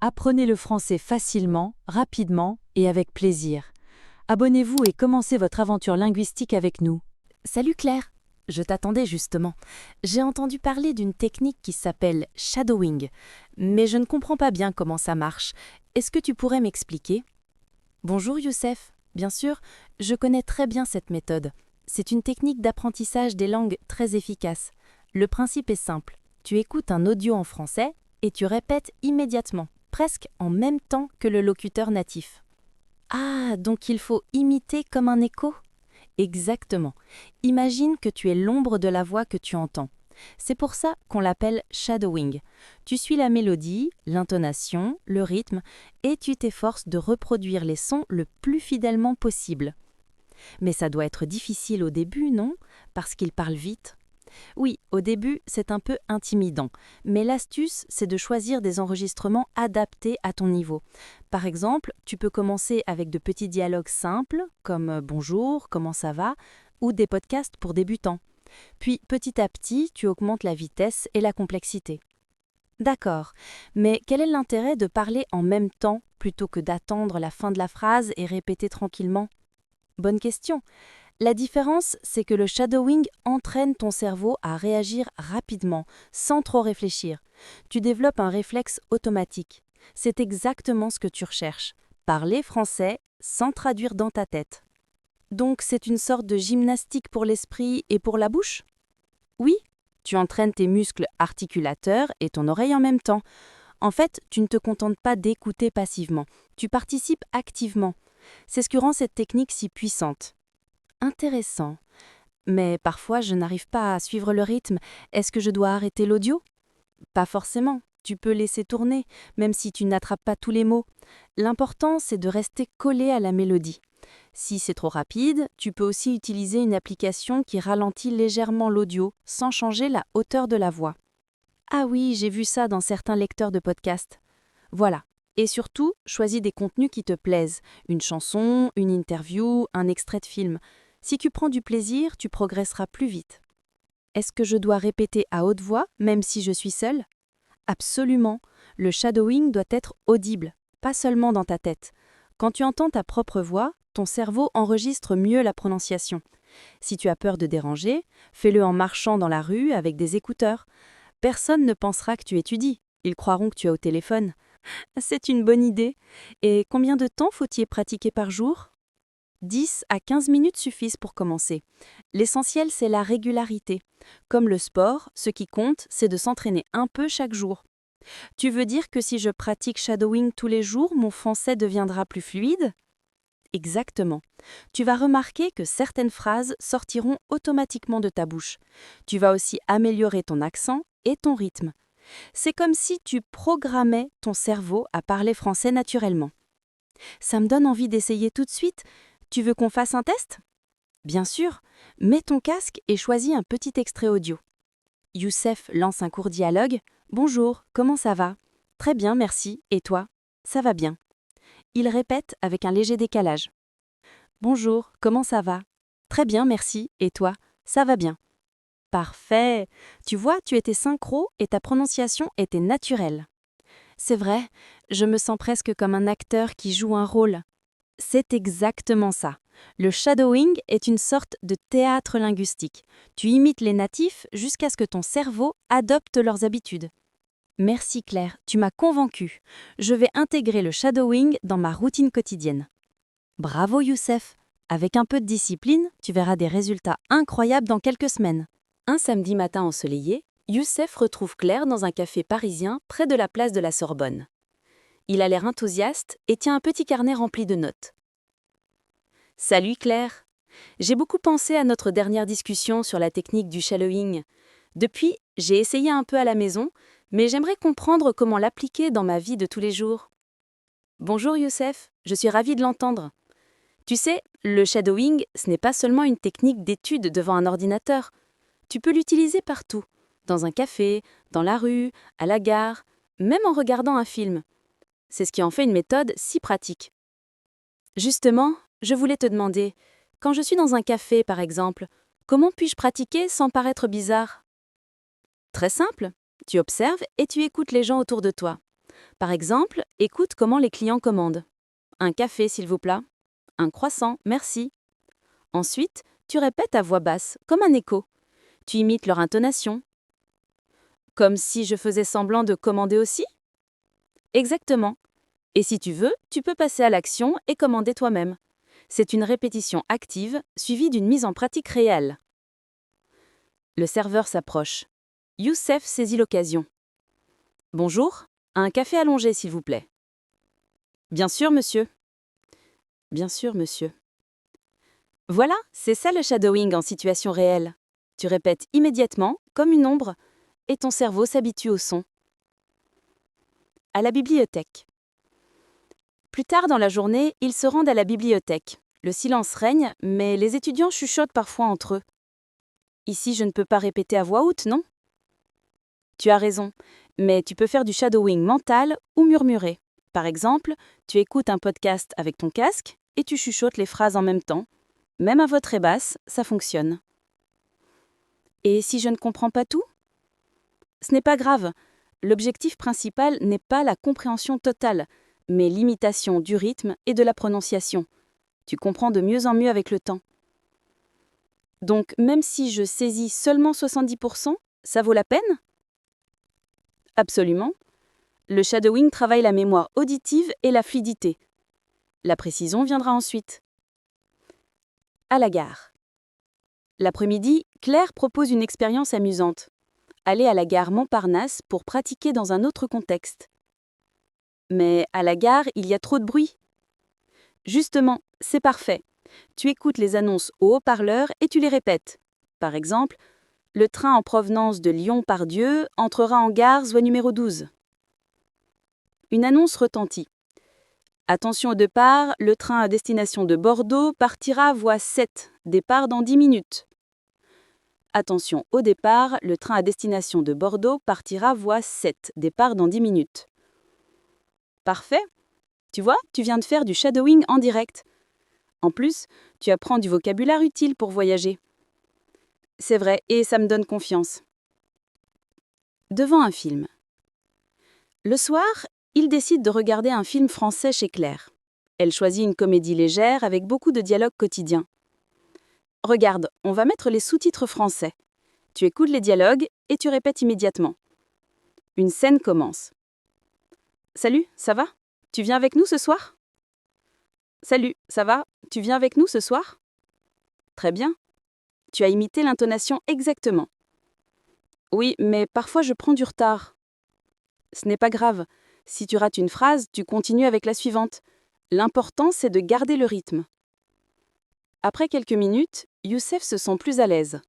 Apprenez le français facilement, rapidement et avec plaisir. Abonnez-vous et commencez votre aventure linguistique avec nous. Salut Claire, je t'attendais justement. J'ai entendu parler d'une technique qui s'appelle shadowing, mais je ne comprends pas bien comment ça marche. Est-ce que tu pourrais m'expliquer? Bonjour Youssef, bien sûr, je connais très bien cette méthode. C'est une technique d'apprentissage des langues très efficace. Le principe est simple, tu écoutes un audio en français et tu répètes immédiatement, presque en même temps que le locuteur natif. Ah, donc il faut imiter comme un écho? Exactement. Imagine que tu es l'ombre de la voix que tu entends. C'est pour ça qu'on l'appelle shadowing. Tu suis la mélodie, l'intonation, le rythme, et tu t'efforces de reproduire les sons le plus fidèlement possible. Mais ça doit être difficile au début, non? Parce qu'il parle vite. Oui, au début, c'est un peu intimidant, mais l'astuce, c'est de choisir des enregistrements adaptés à ton niveau. Par exemple, tu peux commencer avec de petits dialogues simples, comme Bonjour, comment ça va?, ou des podcasts pour débutants. Puis, petit à petit, tu augmentes la vitesse et la complexité. D'accord, mais quel est l'intérêt de parler en même temps plutôt que d'attendre la fin de la phrase et répéter tranquillement? Bonne question. La différence, c'est que le shadowing entraîne ton cerveau à réagir rapidement, sans trop réfléchir. Tu développes un réflexe automatique. C'est exactement ce que tu recherches. Parler français sans traduire dans ta tête. Donc c'est une sorte de gymnastique pour l'esprit et pour la bouche? Oui, tu entraînes tes muscles articulateurs et ton oreille en même temps. En fait, tu ne te contentes pas d'écouter passivement, tu participes activement. C'est ce qui rend cette technique si puissante. Intéressant. Mais parfois, je n'arrive pas à suivre le rythme. Est-ce que je dois arrêter l'audio? Pas forcément. Tu peux laisser tourner, même si tu n'attrapes pas tous les mots. L'important, c'est de rester collé à la mélodie. Si c'est trop rapide, tu peux aussi utiliser une application qui ralentit légèrement l'audio, sans changer la hauteur de la voix. Ah oui, j'ai vu ça dans certains lecteurs de podcasts. Voilà. Et surtout, choisis des contenus qui te plaisent. Une chanson, une interview, un extrait de film. Si tu prends du plaisir, tu progresseras plus vite. Est-ce que je dois répéter à haute voix, même si je suis seule? Absolument. Le shadowing doit être audible, pas seulement dans ta tête. Quand tu entends ta propre voix, ton cerveau enregistre mieux la prononciation. Si tu as peur de déranger, fais-le en marchant dans la rue avec des écouteurs. Personne ne pensera que tu étudies. Ils croiront que tu es au téléphone. C'est une bonne idée. Et combien de temps faut-il pratiquer par jour? 10 à 15 minutes suffisent pour commencer. L'essentiel, c'est la régularité. Comme le sport, ce qui compte, c'est de s'entraîner un peu chaque jour. Tu veux dire que si je pratique shadowing tous les jours, mon français deviendra plus fluide? Exactement. Tu vas remarquer que certaines phrases sortiront automatiquement de ta bouche. Tu vas aussi améliorer ton accent et ton rythme. C'est comme si tu programmais ton cerveau à parler français naturellement. Ça me donne envie d'essayer tout de suite. Tu veux qu'on fasse un test? Bien sûr, mets ton casque et choisis un petit extrait audio. Youssef lance un court dialogue. Bonjour, comment ça va? Très bien, merci. Et toi? Ça va bien. Il répète avec un léger décalage. Bonjour, comment ça va? Très bien, merci. Et toi? Ça va bien. Parfait. Tu vois, tu étais synchro et ta prononciation était naturelle. C'est vrai, je me sens presque comme un acteur qui joue un rôle. C'est exactement ça. Le shadowing est une sorte de théâtre linguistique. Tu imites les natifs jusqu'à ce que ton cerveau adopte leurs habitudes. Merci Claire, tu m'as convaincue. Je vais intégrer le shadowing dans ma routine quotidienne. Bravo Youssef. Avec un peu de discipline, tu verras des résultats incroyables dans quelques semaines. Un samedi matin ensoleillé, Youssef retrouve Claire dans un café parisien près de la place de la Sorbonne. Il a l'air enthousiaste et tient un petit carnet rempli de notes. Salut Claire. J'ai beaucoup pensé à notre dernière discussion sur la technique du shadowing. Depuis, j'ai essayé un peu à la maison, mais j'aimerais comprendre comment l'appliquer dans ma vie de tous les jours. Bonjour Youssef, je suis ravie de l'entendre. Tu sais, le shadowing, ce n'est pas seulement une technique d'étude devant un ordinateur. Tu peux l'utiliser partout, dans un café, dans la rue, à la gare, même en regardant un film. C'est ce qui en fait une méthode si pratique. Justement, je voulais te demander, quand je suis dans un café par exemple, comment puis-je pratiquer sans paraître bizarre? Très simple, tu observes et tu écoutes les gens autour de toi. Par exemple, écoute comment les clients commandent. Un café, s'il vous plaît. Un croissant, merci. Ensuite, tu répètes à voix basse, comme un écho. Tu imites leur intonation. Comme si je faisais semblant de commander aussi? Exactement. Et si tu veux, tu peux passer à l'action et commander toi-même. C'est une répétition active suivie d'une mise en pratique réelle. Le serveur s'approche. Youssef saisit l'occasion. Bonjour, un café allongé, s'il vous plaît. Bien sûr, monsieur. Bien sûr, monsieur. Voilà, c'est ça le shadowing en situation réelle. Tu répètes immédiatement, comme une ombre, et ton cerveau s'habitue au son. À la bibliothèque. Plus tard dans la journée, ils se rendent à la bibliothèque. Le silence règne, mais les étudiants chuchotent parfois entre eux. Ici, je ne peux pas répéter à voix haute, non? Tu as raison, mais tu peux faire du shadowing mental ou murmurer. Par exemple, tu écoutes un podcast avec ton casque et tu chuchotes les phrases en même temps. Même à voix très basse, ça fonctionne. Et si je ne comprends pas tout? Ce n'est pas grave. L'objectif principal n'est pas la compréhension totale, mais l'imitation du rythme et de la prononciation. Tu comprends de mieux en mieux avec le temps. Donc, même si je saisis seulement 70%, ça vaut la peine? Absolument. Le shadowing travaille la mémoire auditive et la fluidité. La précision viendra ensuite. À la gare. L'après-midi, Claire propose une expérience amusante. Aller à la gare Montparnasse pour pratiquer dans un autre contexte. Mais à la gare, il y a trop de bruit. Justement, c'est parfait. Tu écoutes les annonces au haut-parleur et tu les répètes. Par exemple, le train en provenance de Lyon-Pardieu entrera en gare voie numéro 12. Une annonce retentit. Attention au départ, le train à destination de Bordeaux partira voie 7, départ dans 10 minutes. Attention au départ, le train à destination de Bordeaux partira voie 7, départ dans 10 minutes. Parfait. Tu vois, tu viens de faire du shadowing en direct. En plus, tu apprends du vocabulaire utile pour voyager. C'est vrai, et ça me donne confiance. Devant un film. Le soir, il décide de regarder un film français chez Claire. Elle choisit une comédie légère avec beaucoup de dialogues quotidiens. Regarde, on va mettre les sous-titres français. Tu écoutes les dialogues et tu répètes immédiatement. Une scène commence. Salut, ça va? Tu viens avec nous ce soir? Salut, ça va? Tu viens avec nous ce soir? Très bien. Tu as imité l'intonation exactement. Oui, mais parfois je prends du retard. Ce n'est pas grave. Si tu rates une phrase, tu continues avec la suivante. L'important, c'est de garder le rythme. Après quelques minutes, Youssef se sent plus à l'aise.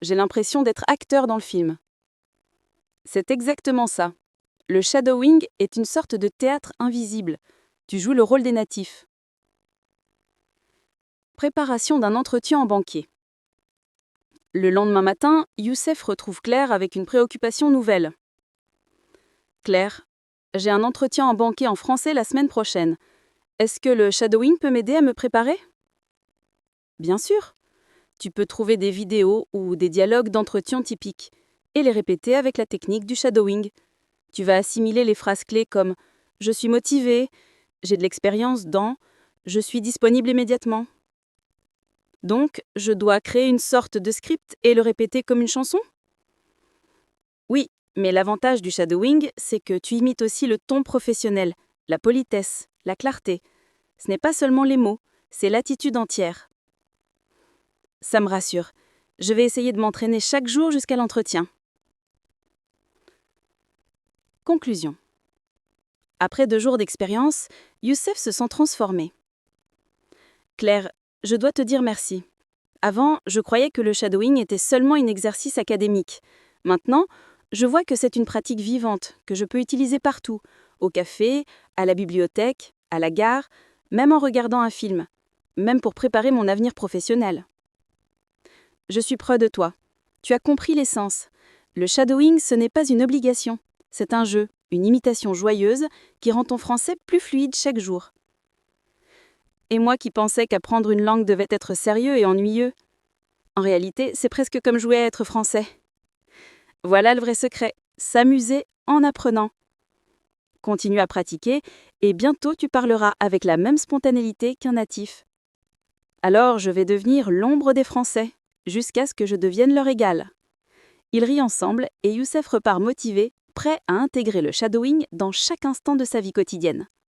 J'ai l'impression d'être acteur dans le film. C'est exactement ça. Le shadowing est une sorte de théâtre invisible. Tu joues le rôle des natifs. Préparation d'un entretien en banquier. Le lendemain matin, Youssef retrouve Claire avec une préoccupation nouvelle. Claire, j'ai un entretien en banquier en français la semaine prochaine. Est-ce que le shadowing peut m'aider à me préparer? Bien sûr. Tu peux trouver des vidéos ou des dialogues d'entretien typiques et les répéter avec la technique du shadowing. Tu vas assimiler les phrases clés comme « je suis motivé »,« j'ai de l'expérience dans »,« je suis disponible immédiatement ». Donc, je dois créer une sorte de script et le répéter comme une chanson? Oui, mais l'avantage du shadowing, c'est que tu imites aussi le ton professionnel, la politesse, la clarté. Ce n'est pas seulement les mots, c'est l'attitude entière. Ça me rassure. Je vais essayer de m'entraîner chaque jour jusqu'à l'entretien. Conclusion. Après 2 jours d'expérience, Youssef se sent transformé. Claire, je dois te dire merci. Avant, je croyais que le shadowing était seulement un exercice académique. Maintenant, je vois que c'est une pratique vivante, que je peux utiliser partout, au café, à la bibliothèque, à la gare, même en regardant un film, même pour préparer mon avenir professionnel. Je suis près de toi. Tu as compris l'essence. Le shadowing, ce n'est pas une obligation. C'est un jeu, une imitation joyeuse qui rend ton français plus fluide chaque jour. Et moi qui pensais qu'apprendre une langue devait être sérieux et ennuyeux. En réalité, c'est presque comme jouer à être français. Voilà le vrai secret, s'amuser en apprenant. Continue à pratiquer et bientôt tu parleras avec la même spontanéité qu'un natif. Alors je vais devenir l'ombre des Français, jusqu'à ce que je devienne leur égal. Ils rient ensemble et Youssef repart motivé, prêt à intégrer le shadowing dans chaque instant de sa vie quotidienne.